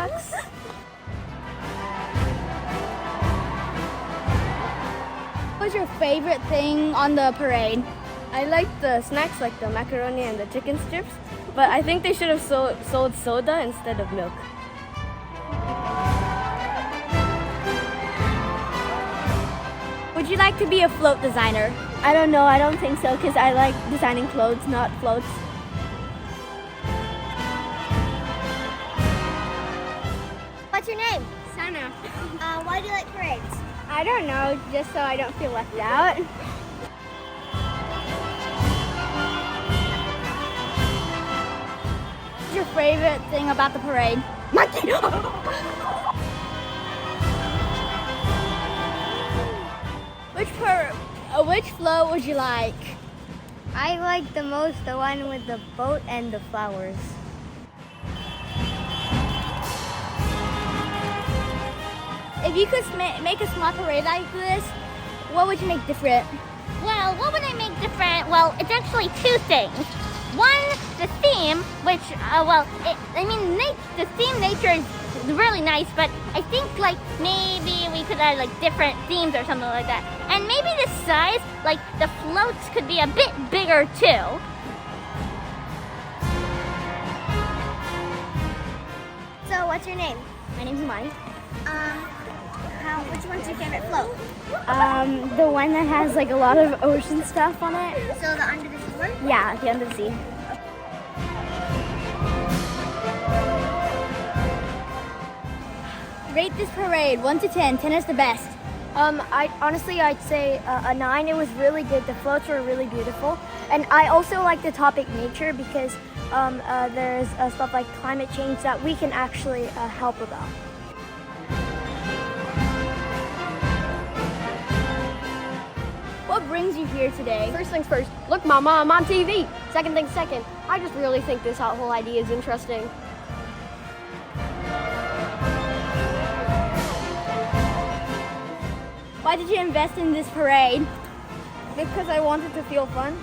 snacks. What was your favorite thing on the parade? I like the snacks like the macaroni and the chicken strips, but I think they should have sold soda instead of milk. Would you like to be a float designer? I don't know, I don't think so because I like designing clothes, not floats. What's your name? Sana. Why do you like parades? I don't know, just so I don't feel left out. What's your favorite thing about the parade? Monkey! Which float would you like? I like the most the one with the boat and the flowers. If you could make a small parade like this, what would you make different? Well, what would I make different? Well, it's actually two things. One, the theme, which, the theme nature is really nice, but I think like maybe we could add like different themes or something like that. And maybe the size, like the floats could be a bit bigger too. So, what's your name? My name's Amani. Which one's your favorite float? The one that has like a lot of ocean stuff on it. So the under the sea one? Yeah, the under the sea. Rate this parade 1 to 10. 10 is the best. I'd say a 9. It was really good. The floats were really beautiful, and I also like the topic nature because there's stuff like climate change that we can actually help about. What brings you here today? First things first, look, Mama, I'm on TV. Second things second, I just really think this whole idea is interesting. Why did you invest in this parade? Because I wanted to feel fun.